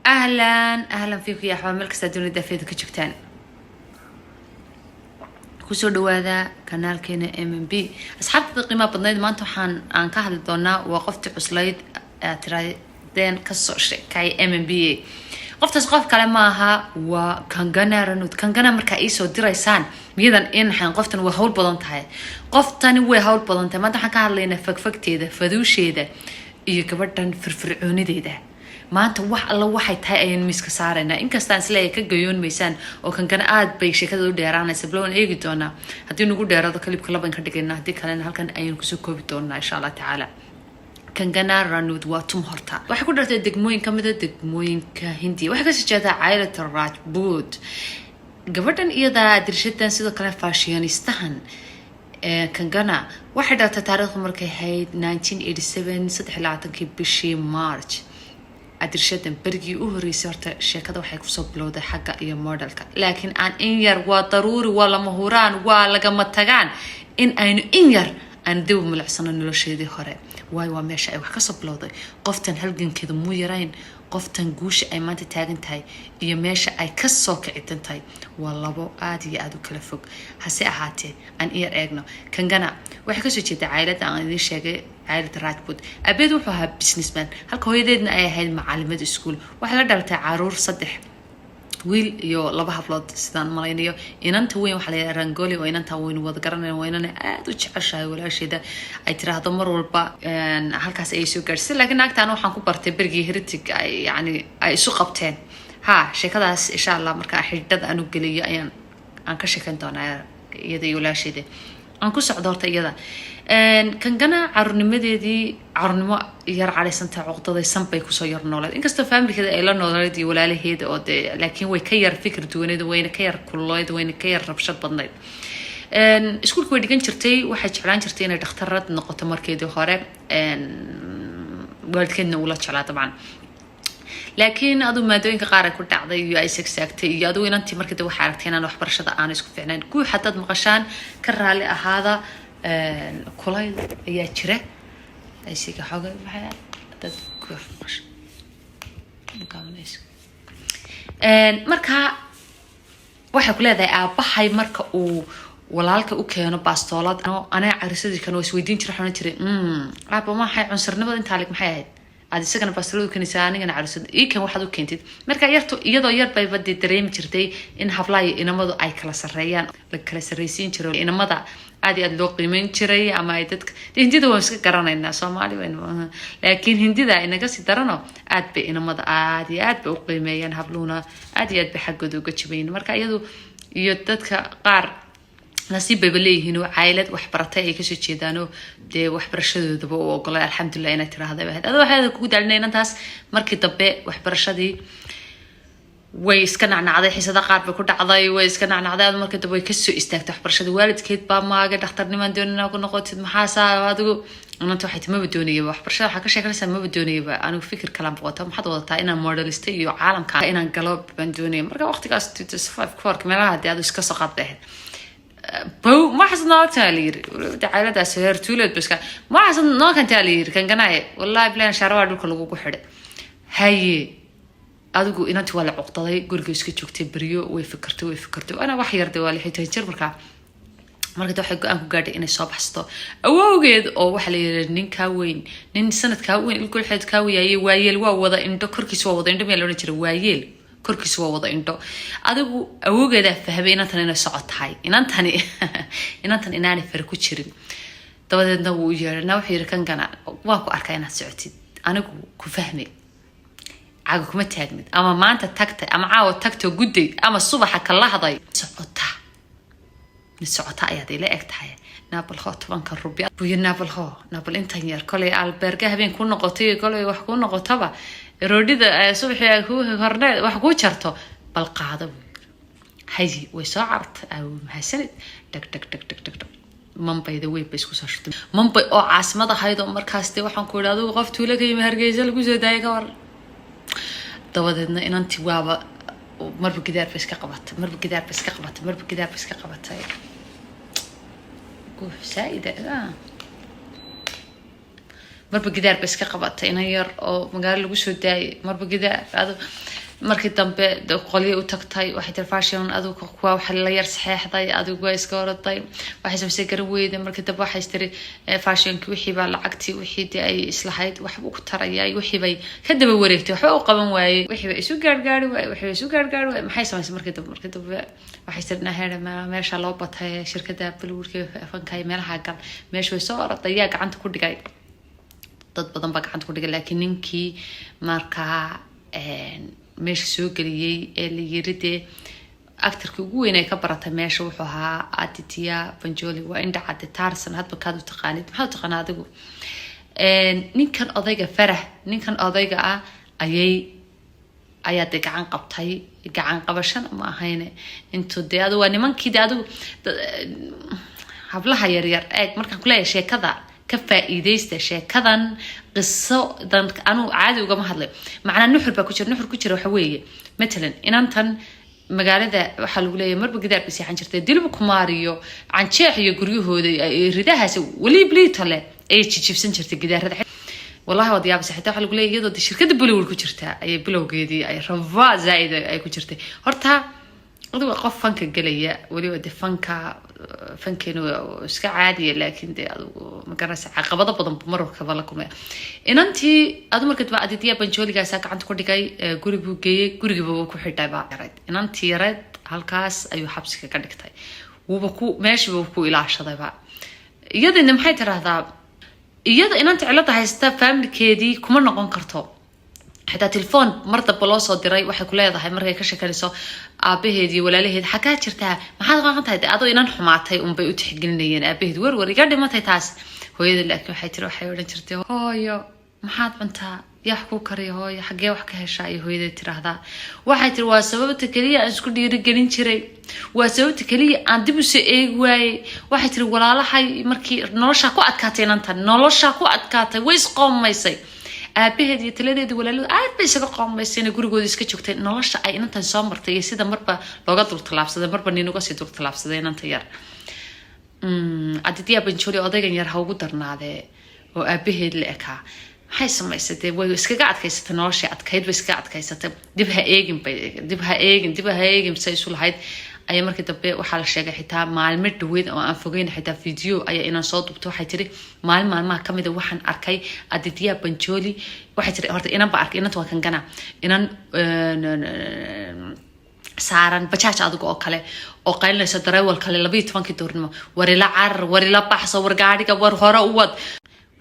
اهلا فيكم يا احباب ملك سادوني دافيد كجكتان kusoo dhawaada kanaalkeena MMB asxaabta qiimaha badneed maanta waxaan ka hadli doonaa waa qoftii cuslayd tiraadeen ka soo sheekay MMB qoftaas qof kale ma aha waa Kangana Ranout Kangana marka ay soo diraysaan miyadan in xan qoftan waa hawl badan tahay qoftani way hawl badan tahay maanta waxaan ka hadlaynaa fagfagteeda faduusheeda iyo gabadhan firfircoonideeda maanta wax alla waxay tahay ayaan miiska saarayna inkastaan isleeyahay ka gayoon meysaan oo Kangana aad bay sheekada u dheeraanaysa blown eegi doona hadii nagu dheeraado kalibka laban ka dhigayna hadii kalena halkan ayaan ku soo koobi doonaa insha Allah taala Kangana Ranout waa tum horta waxa ku dhartay degmooyin kamid ah degmooyinka Hindiya waxa ka soo jeeda Ailata Rajput gabadhan iyada dirshadan sidoo kale fashionistahan Kangana waxa dhartay taariikhda markay ahayd 1987 23 bishii March أدرشتن برجي وهريسرت شكله حيكون بلوده حاجة إيه موديلك لكن أن إنير وضروري ولا مهوران ولا جمت تجان إن إنير أن دو ملعسنا نلوشي دي خراب واي وماشي أي وحكي بلوده قفتن هلجن كده مو يرين قفتن جوش أي ما تتاجن تاي يماشي أي كسوك عدن تاي والله بو عادي عادو كله فوق هسي أحاتي أن إير أجنا Kangana وحكي شو كده عائلة عن ذي شيء عائلة راجبوت أبيد وحها بزنس مان هالك هو يدنا أي هاي معلمة السكول وحلا دارت عرور صدح ويل يو لبا حفلات سدان ملاينيو إن أنت وين وحلا رانجولي وين أنت وين وذكرنا وين أنا أدوش عشاء ولا شيء ده أي ترى هذا مرة والبا هالكاس أي سو كرس لكن أكتر أنا وحنكون برتبرجي هرتك يعني أي سو قبتين ها شيء كذا إن شاء الله مركا حدد أنا قليا يعني أنك شكلت أنا يدي ولا شيء ده أنكو سعدارت يدا Kangana عرنمدي عرنما ير على سنة عقدة سنبي كسير نولد إنك استفهم كذا إلا نولد ولا له هيد أو لكن هو يكير فكر دوينه وين كير كله وين كير ربشة بناي إسكول كودي كان شرتي واحد شعلان شرتي أنا اخترت نقطة مركزية خارج قلت كنا ولا شعلا طبعا لكن أدو ما دوين كقارة كنت عضي أي سكسكتي يادو إن أنتي مركزة وحركتين أنا وحبر شذا أنا إسكو فعلا كوي حتى مقشان كرر لي هذا كلاي يأشره أي شيء كحاجة بحياة تذكر مش مكملش مركها واحد كله ذا أبحي مركا ولالك كانوا باستولات أنا عرسدي كانوا سويدين تروحون تري أبا ما حي عنصر نبض أنت عليك محياد عاد سكن باستولات كنيساني أنا عرسد إيه كان واحد وكنتد مركا يرتو يربي بدي دريم ترتي إن حفلاي إن ماذا أي كلاس الريان الكلاس الرئيسين ترى إن ماذا عادي أدلوقي من شري أما يدك هندي ده واسك كرنا إننا سومالي وين لكن هندي ده إنك سيدرنا عاد بإن ماذا عاد بقيمة ينهبلونا عاد بحق دو كتشبين مركا يدك قار نصيب بليه هنا عائلة وحبرتها كشيء كذانو ده وحبرشة ده وقال الحمد لله أنا ترى هذا واحد كود علينا نتاس مركي طبق وحبرشة دي ويسكن عن عضي حسدا قارب كود عضي ويسكن عن عضي هذا مركي طبق كسو استنك وحبرشة والد كيد بام قد اخترني من دوننا كنا قلت محاسة هذا أنا توحيت ما بدوني وحبرشة حكى شيء كلاسا ما بدوني أنا فكر كلام بقولتهم حد وضعت أنا موديلستي وعالم كائن انقلب بندوني مركي وقت كاس تسفاف كوارك ملا هذا سكسو قاطع بو ما حصل نوع تالير تعالى ده سهر تولد بس ما حصل نوع كان تالير كان جناي والله بلان شارع دول كله جو حدا هاي أدوكو إن أنت ولا عقدة يقول جوزك تشوكتي بريو ويفكرتوا أنا وحير دوالي حتى يجر مركا واحد أنكو قاعد إن الصبح حسته أو جد أو وحلي نين كاوين نين سنة كاوين الكل حد كاوي أي وايل ووضع إنتو كركيس ووضع إنتو ميلون ترى وايل كركيس ووضع إنتو أدوكو أو جد فهبي إن تاني نصعد هاي إن تاني إن أنا فرقو تشرين طبعا ده ويجر نوحي ركن كان واقو أركينا سعتي أنا كفهمي عاقو ما تهجمت أما ما أنت تكت أما عاود تكت وجدي أما الصبح كله ضي سعتها نسعتها يا دي لا أكتها نابل خاط بنك الربيع بوي نابل إنتينير كله البرجة هبين كون نقطي كله وحكون نقطبة رودي ده صبح هو هرنا وحكو شرطه بالقاعدة هاي وسعرت أو محسنت تك مامباي ذا وي بس كوساشت مامباي أو عاصمة هايدو مركزتي وحن كودادو وقفتوا لك يمهرجيز الجزء ده كور طبعا إن أنت وابا مر بقدار بس كقبت هاي كوف سعيدة مر بقدار بس كقبت إن ير أو مقال الجزء ده مر بقدار هذا markii dambe qolyo u tagtay waxay tir fashion adigu kuwa waxa la yar saxeexday adigu way iska oraday waxay soo garan weeyday markii dambe waxay tiri fashionki wixii baa lacagtii wixii ay islahayd wax uu ku tarayay wixii bay ka daba wareegtay waxa uu qaban waayay wixii bay isu gaargaari waayay wixii isu gaargaari waayay maxay samaysay markii dambe waxay tirna heer meesha loo batay shirkadda Bluurka fankay meelaha gal meesha way soo oraday yaa gacanta ku dhigay dad badan baa gacanta ku dhigay laakiin ninkii markaa meesha soo galiyay ee la yiride actorka ugu weyn ay ka baratay meesha wuxuu ahaa Aditya Panjoli waa indha cad taarsan hadba kaad u taqaanid maxaa taqaanaa adigu ninkan odayga Farah ninkan odayga ah ayaa gacan qabtay gacan qabashan ma ahayne intuu deedo waa nimankii deedo hablaha yar yar eeg markaan ku leeyahay sheekada ka faa'iideysta sheekadan qiso dan anu caadi uga ma hadlay macna nuxur ba ku jira waxa weeye مثلا inantan magaalada waxa lagu leeyahay marba gidaar bisi xan jirtay dilba kumaariyo canjeex iyo guryahooda ridahaas wali bliitale ay jijibsan jirtay gidaarada wallahi wad yaab saxita waxa lagu leeyahay iyadoo shirkadda Bluur ku jirta ay bilowgeedii ay rava zaid ay ku jirtay horta adigu qof fanka galaya wali wada fankeenu iska caadiya laakiin de adigu ma garanaysa caqabado badan marka wala kuma inantii adu markad baa Aditya Panjoligaas gacanta ku dhigay gurigu geeyay gurigiiba ku xidhay baa inantii yareed halkaas ayuu xabsiga ka dhigtay wuba ku meeshiiba ku ilaashaday baa iyadina maxay tiraahdaa iyada inanta cilada haysta familkeedii kuma noqon karto حتى تلفون مرضى بلوصو ديراي waxay ku leedahay markay ka sheekayso aabaheedii walaalaheed xagaa jirtaa maxaad qaantahay adoo inaan xumaatay un bay u tixgelinayeen aabaheed war iga dhimatay taas hooyada laakiin waxay tiri waxay oran jirtay hooyo maxaad cuntaa yaa ku kariyo hooyo xagee wax ka heshaa iyo hooyada tiraahdaa waxay tiri waa sababta kaliya aan isku dhiirigelin jiray waa sababta kaliya aan dib u soo eeg waayay waxay tiri walaalahay markii nolosha ku adkaatay inanta nolosha ku adkaatay way isqoomaysay aabaheed iyo taladeed walaaladu aad bay isaga qoomaysay gurigooda iska joogtay nolosha ay inantan soo martay sida marba looga dul talaabsaday marba ninuga sii dul talaabsaday inanta yar Aditya Panjoli odaygan yar ha ugu darnaadee oo aabaheed la ekaa maxay samaysatay way iskaga adkaysatay nolosha adkayd bay iska adkaysatay dib ha eegin say isu lahayd ay markii dambe waxa la sheegay xitaa maalmo dhaweed oo aan fogeyn xitaa video ay inaan soo dubto waxay tiri maalmaha kamid waxaan arkay Aditya Panjoli waxay tiri horta inaan ba arkay inanta waa kan gana inaan saaran bajaaj adiga oo kale oo qaylinaysa dareewal kale 12 doornimo war ila baxso war gaariga war hore u wad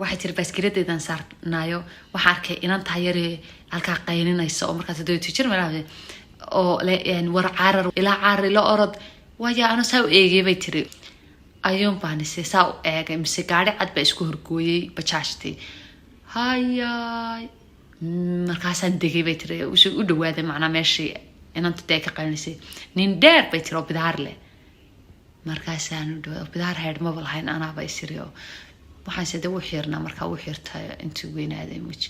waxay tiri baaskiladeedan saarnaayo waxa arkay inaan taayare halka qaylinaysa oo markaas dadweyne jir malaha oo leen war caarar ila caarar la orod waya ana soo eegay bay tiri ayuun baanisay saa eegay mise gaari cad ba isku horgooyay bajaajti hayay markaasaan degay bay tiri u dhawaaday macna meeshii inanta day ka qaylisay nin dheer bay tiri oo bidaar leh markaasaan u dhaw bidaar head ma walahayn ana bay siriyo waxaan sidoo u xirnaa markaa u xirtay intii weynaaday muj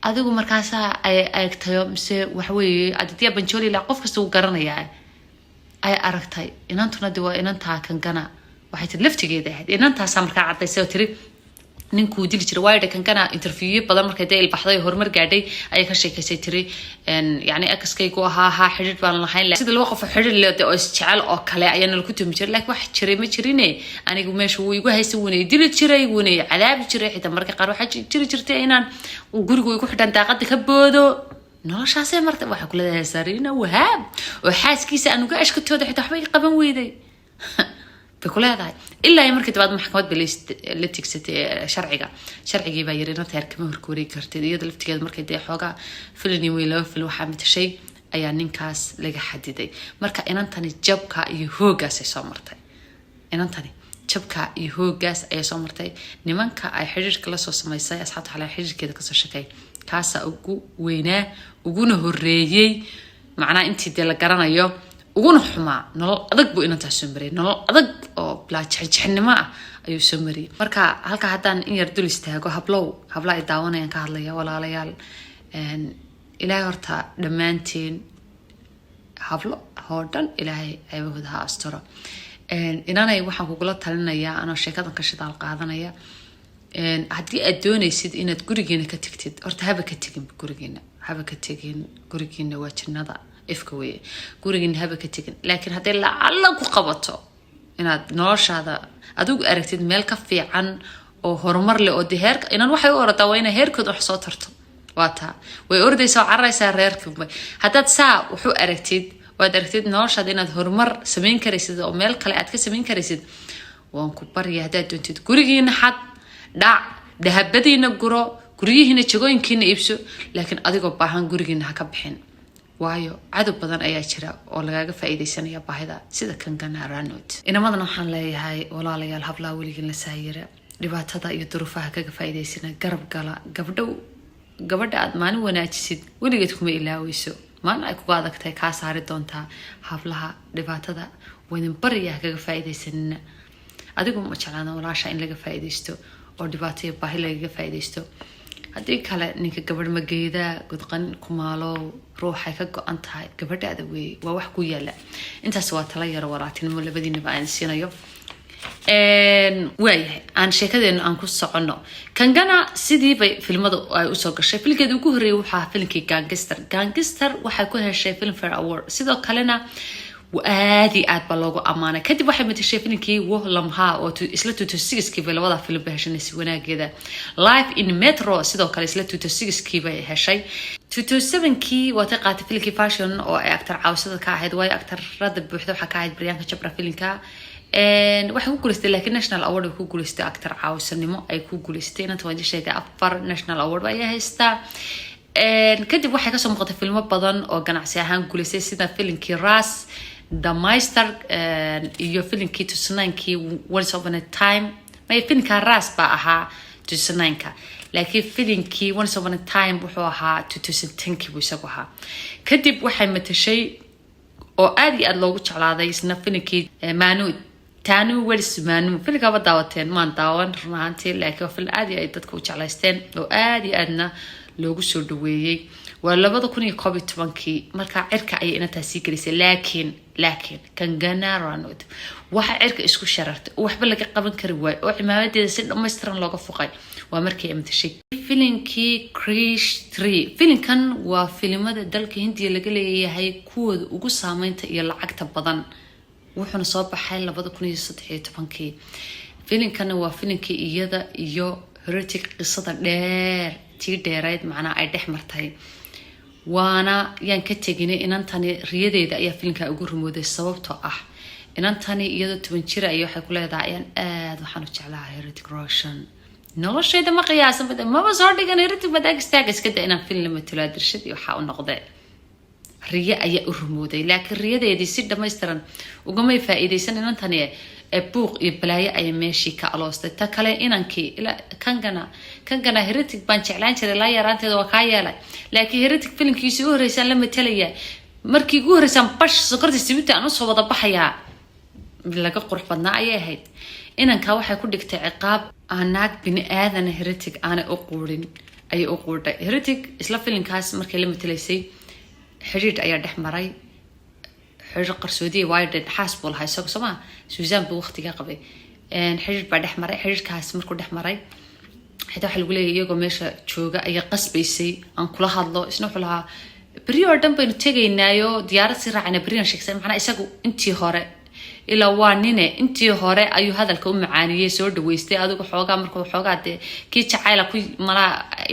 adigu markaas ay agtayo mise wax weeye Aditya Panjoli la qof kasta uu garanayaa ay aragtay inantuna waa inanta kan gana waxay tir laftigeeda ahayd inantaas markaa cadaysay oo tiri ninkuu dili jiray wayda kan gana interview badan markay day ilbaxday hormar gaadhay ay ka sheekaysay tiri yani akaskaygu ahaa xiriir baan lahayn sida laba qof xiriir leh oo isjecel oo kale ayaan la ku tumi jiray laakiin wax jiray ma jirine anigu meesha uu igu haystay wanay dili jiray wanay cadaabi jiray xitaa markay qaar waxa jiri jirtay inaan gurigu igu xidhan daaqada ka boodo noloshaasay martay waxa ku leedahay Sarina Wahab oo xaaskiisa aan uga ashkatooda xitaa waxbay qaban weyday بكلها إلا يمرك تبعد محكمات بالليتكست شرعي بايرين تهر كمان هركوري كرتين يد الفتيات مركي دي حاجة في النيويلا في الوحامة شيء أي ننكاس لقى حديدي مركا إن أنتني جبكا يهوجاس يسمرتي إن أنتني جبكا يهوجاس أي سمرتي نمانكا أي حجر كلاس وسمايساي أصحاب على حجر كده كسر شكاي كاسا أوجو ويناه وجونه الريي معناه أنت دل جرنا يوم وجونه حما نل أدق بو إن أنت سمري نل أدق أو بلا تحجحن ما أيو سمري مركا هلك حتى إن يردل يستهجو هبلا يداونا ينكارليا ولا ليال إلهي هرتا دمانتين هبلا هردن إلهي عيبودها أسترا إن أنا يوحنا كقولة تلنا يا أنا شكلًا كشيء على قاعدنا يا هدي أدوني سيد إن تقولين كتكتد أرتهب كتكين بقولين haba ka tagin gurigiina waa jannada ifka weeye gurigiina haba ka tagin laakiin haddii lacala ku qabato inaad noloshaada adigu aragtid meel ka fiican oo horumar leh oo heerka inaan waxay u oradaa waa inay heerkood wax soo tarto waata way ordaysaa caraysaa reerka haddaad saa wuxuu aragtid waad aragtid noloshaada inaad horumar samayn karaysid oo meel kale aad ka samayn karaysid waan ku barya haddaad doontid gurigiina xad dhac dahabadiina guro guryihiina jagooyinkiina iibso laakiin adigoo baahan gurigiina ha ka bixin waayo cadow badan ayaa jira oo lagaaga faa'iideysanaya baahida sida kan Ganaaranood inamadan waxaan leeyahay walaalayaal hablaa weligiin la saayira dhibaatada iyo duruufaha kaga faa'iideysana garab gala gabadha aad maalin wanaajisid weligeed kuma ilaaweyso maalin ay kuga adagtahay kaa saari doontaa hablaha dhibaatada wadin bariya kaga faa'iideysanina adigu ma jeclaana walaasha in laga faa'iideysto oo dhibaato iyo baahi laga faa'iideysto haddii kale ninka gabadh mageeda gudqan kumaalo ruuxay ka go'an tahay gabadhaada weeye waa wax ku yaala intaas waa tala yar walaatinimo labadiinaba aan siinayo waayahay aan sheekadeena aan ku socono kangana sidii bay filmadu ay u soo gashay filkeedu ugu horeeyay waxa filmkii Gangster waxay ku heshay Filmfare Award sidoo kalena aadi aad ba loogu amaanay kadib waxay matashay filmkii Lamha oo isla 2006kii bay labada film bahashanay si wanaageeda Live in Metro sidoo kale isla 2006kii bay heshay 2007kii wata qaatay filmkii Fashion oo ay actor caawsada ka ahayd way actor-rada buuxda waxa ka ahayd Priyanka Chopra filmka waxay ku guuleystay laakiin national award ku guuleystay actor caawsanimo ay ku guuleystay inta wadi sheegay 4 national award ay haystaa kadib waxay ka soo muuqatay filmo badan oo ganacsi ahaan guuleystay sida filmkii Ras The Meister iyo filmkii 2009kii Once Upon a Time may filmka Ras ba ahaa 2009ka laakiin filmkii Once Upon a Time wuxuu ahaa 2010kii buu isagu ahaa kadib waxay matashay oo aad iyo aad loogu jeclaaday isna filmkii Tanu Wells Manu filmka ba daawateen maan daawan runaantii laakiin film aad iyo aad dadku u jeclaysteen oo aad iyo aadna loogu soo dhaweeyay waa 2011kii marka cirka ay inta sii gelisay laakiin kan Ganaaranood waxa cirka isku sharartay waxba laga qaban kari waay oo cimaamadeeda si dhameystiran looga fuqay waa markii ay matashay filmkii Krish 3 filmkan waa filimada dalka Hindiya laga leeyahay kuwooda ugu saameynta iyo lacagta badan wuxuuna soo baxay 2013kii filmkan waa filmkii iyada iyo Heritic qisada dheer tii dheerayd macna ay dhex martay waana yaan ka taginay inantani riyadeeda ayaa filmka ugu rumooday sababtoo ah inantani iyada 10 jir ay waxay ku leedahay aad waxaan u jeclahay Heritic Roshan nolosheeda ma qiyaasan bad ma soo dhigan Heritic badag iska da inaan film matala dirshad iyo waxa uu noqday riya ayaa u rumooday laakiin riyadeedii si dhameystiran ugama faa'iideysan inantani buuq iyo balaayo ay meeshii ka aloostay ta kale inankii ila kangana Heritic baan jeclaan jiray la yaraanteeda waa ka yeelay laakiin Heritic filmkiisa u horeysan la matalaya markii ugu horeysan bash sokorta sibita aan soo wada baxaya laga qurux badnaa ayay ahayd inanka waxay ku dhigtay ciqaab aanaag bini aadan Heritic aana u quurin ay u quuday Heritic isla filmkaas markii la matalaysay xiriir ayaa dhex maray xiriir qarsoodi wide xasbul hayso Soomaa Susan buu waqtiga qabay xiriir baa dhex maray xiriirkaas markuu dhex maray xita waxa lagu leeyahay iyagoo meesha jooga ayaa qasbaysay aan kula hadlo isna wuxuu lahaa beriyo dhan baynu tagaynaayo diyaarad si raacayna beriyan sheegsan macna isagu intii hore ila waa nine intii hore ayuu hadalka u macaaniyay soo dhaweystay adigu xoogaa markuu xoogaa kii jacayl ku mala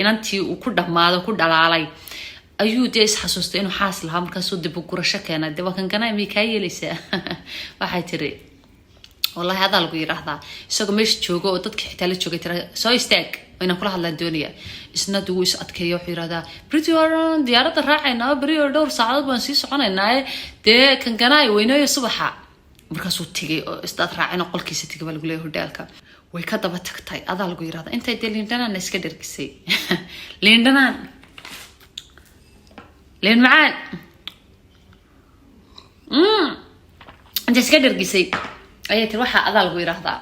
inantii uu ku dhamaado ku dhalaalay ayuu dees xasuustay inuu xaas lahaa markaas uu dib u gurasho keenay dib kan kana Mikaeelisa waxay tiri wallahi hada lagu yiraahdaa isagoo meesha joogo oo dadka xitaa la joogay tira soo istaag wayna kula hadlaan doonaya isna duu is adkeeyo wuxuu yiraahdaa British diyaarada raacayna bariyo dhowr saacadood baan sii soconaynaa dee kan ganaay weynayo subaxa markaas uu tigay oo isdaad raacayna qolkiisa tigay baa lagu leeyahay hotelka way ka daba tagtay hada lagu yiraahdaa intay Liindhanaan iska dhergisay Liindhanaan لين معان انت سكدر قسي اي تروح اضل ويرهدا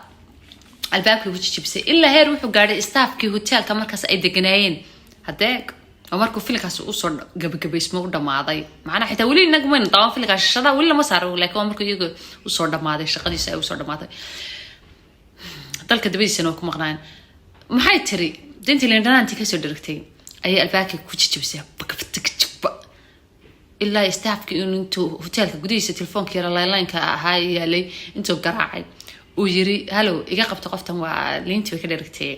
الباب وجه جبسي الا هير وحو غاري ستافكي هوتيل كمركاس اي دغنايين هداك ومركو فيلكاس او سو غبغبيسمو u dhamaaday macna xitaa wali inagu ma intaan filkaas shaqada wali ma saaro laakiin markuu iyagu u soo dhamaaday shaqadiisa ay u soo dhamaaday dalka dibadiisana ku maqnaan maxay tiri dintii Liindhanaantii ka soo dirigtay أي الباكي كوتش بسيا بكفتك تبا إلا يستعفك إنه أنتو هوتيلك قديسة تلفون كيرا لاين هاي اللي أنتو قراعي ويري هلو إيجا قبت قفتن ولينتي وكذا ركتي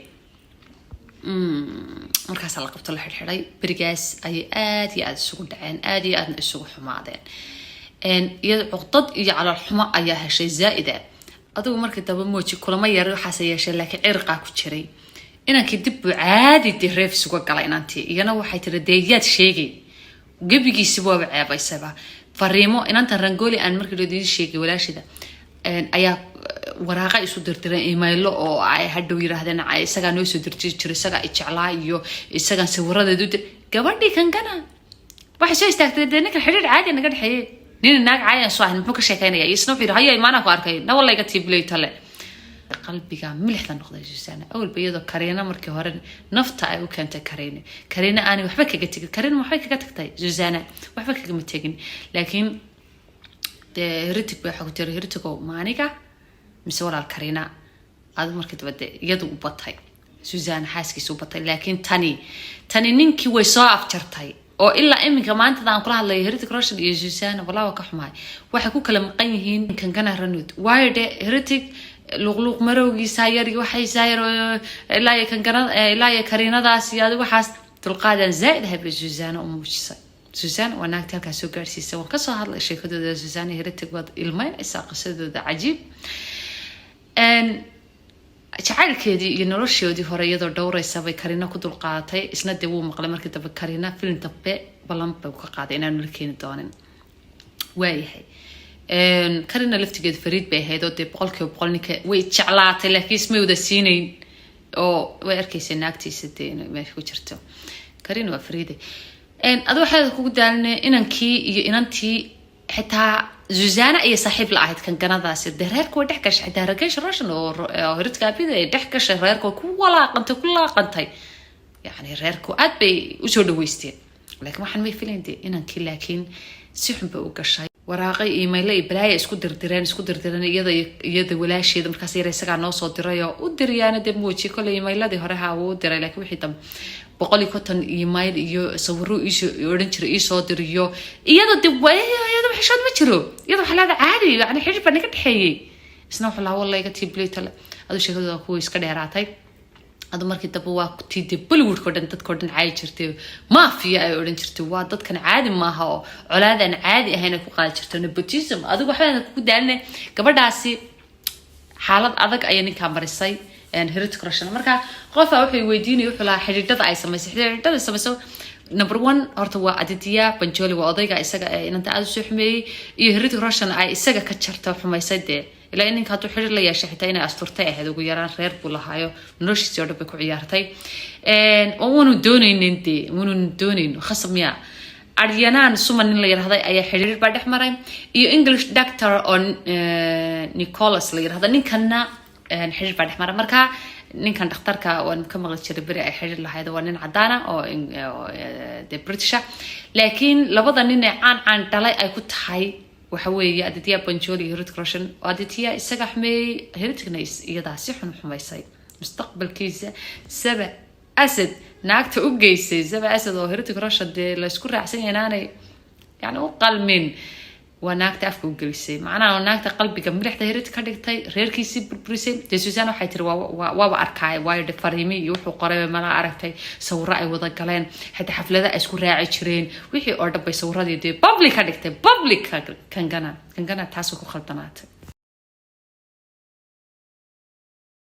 markaas la qabto la xirxiray barigaas ay aad iyo aad isugu dhaceen aad iyo aad isugu xumaadeen iyada cuqdad iyo calool xumo ayaa heshay zaa'ida adigu markii daba mooji kulama yar waxaas yeeshay laakiin cirqa ku jiray inankii dib u caadi direef isugu galay inantii iyana waxay tiri deeyaad sheegay gabigiisi waa ceebaysaba fariimo inanta rangoli aan markii loo diin sheegay walaashida ayaa waraaqa isu dirdireen email oo ay hadhow yiraahdeen ay isaga noo soo dirjir jiray isaga ay jeclaa iyo isaga sawiradeedu gabadhii kan kana waxa soo istaagtay ninka xiriir caadi naga dhaxeeyay nin naag caayaan soo ahan muxuu ka sheekeynaya isna wuxuu yiraahday iimaana ku arkay na wallahi ka tiiblay tale qalbiga milixda noqday Susan awal bayado Karina markii hore nafta ay u keentay Karina aan waxba kaga tagin Karina waxay kaga tagtay Susan waxba kaga ma tagin laakiin هرتك بحكتير هرتك ومانيكا مسؤول الكرينا هذا مركز بدأ يدو بطهي سوزان حاسكي سو بطهي لكن تاني نينكي ويصاف شرطهي أو إلا إمي كمان تدعم كلها اللي هرتك راشد يجوزان ولا وكحماي وحكوا كلام قيهين كان رنود وايد هرتك لغلوق مروجي ساير وحي ساير لا يكرينا داس يا وحاس تلقادا زائد هبل جوزان وموجسي سوزان وانا تلك سو غارسيسه وكسو هادل sheekadooda سوزان هرتك wad ilmayn isa qasadooda cajiib jacaylkeedii iyo nolosheedii hore iyadoo dhowraysa bay Karina ku dulqaatay isna dib uu maqlay markii daba Karina film tabbe balan bay ka qaaday inaan la keenin doonin waayahay Karina laftigeed fariid bay ahayd oo 100% ninka way jeclaatay laakiin isma wada siinayn oo way arkaysay naagtiisa deena meesha ku jirto Karina waa fariiday أدو حد كوك دالنا إنكي إنتي حتى زوزانا أي صاحب لعهد كان كندا سير دهرك ودحكش حتى ركش راشن هرت كابيد دحكش ريرك ولا قنت كلها قنتي يعني ريرك أدبي وشود ويستين لكن ما حنمي فيلين دي إنكي لكن سيحن بوقش وراقي إيميلي بلاي اسكو دردران يدا ولا شيء دم كسير يسقع نص درايا ودريانا دم وجهي كل إيميل ده هرها ودري لكن وحيدم بقولي كتن إيميل يو صوروا إيش يورنشر إيش صادر يو يدا دبوا يدا بحشاد بتشرو يدا حلا عادي يعني حاجة بنك تحيي سنو حلا والله كتيب لي تلا هذا الشيء هذا هو يسكر راتي هذا مركي دبوا تيجي بلوود كردن تذكرن عادي شرتي ما في أورنج شرتي واد كان عادي ما هو علادا عادي هنا كقال شرتي نبتيزم هذا واحد كودالنا قبل داسي حالات أذك أيني كامرسي أن هرت كرشنا مركا قفا وحي ويديني وحلا حديدة أي سمسي حديدة سمسو نمبر 1 أرتوا عددية بنجولي وأضيق إسقى إن أنت عايز شحمي يهرت كرشنا أي إسقى كتشرته وحما يسد إلا إنك هاتو حرر لي شحتين أسترتيه هذا ويران خير بولا هايو نرش سيارة بكو عيارتي ومنو دونين انتي منو دونين خصم يا أريانا سومن اللي هذا أي حرر بعد حمرين يو إنجليش دكتور أون نيكولاس اللي هذا نكنا حرر بعد حمرين مركا نكان دكتورك وان كم غلط شربري أي حرر له هذا وان عدانا أو دي بريتشة لكن لبضا نيني عن تلاي أي كنت هاي وحوي أديتيا بنجولي هرت كروشن وأديتيا السجح مي هرت كنيس يدا سيحن حمايساي مستقبل كيسة سبع أسد ناقت أوجيسي سبع أسد وهرت كروشن دي لشكر عسين يناني يعني أقل من وناقت أفكو أوجيسي معنا وناقت قلبي كمريح تهرت كردكتاي غير كيسي بربريسي تسوسانو حيتر وابا أركاي وايد فريمي يوحو قريبا ملا عرفتي سوراء وضا قلين حتى حفلة أسكو راعي شرين ويحي أردب بيسورا دي بابليك كردكتاي بابليك كان جانا تاسوكو خلطانات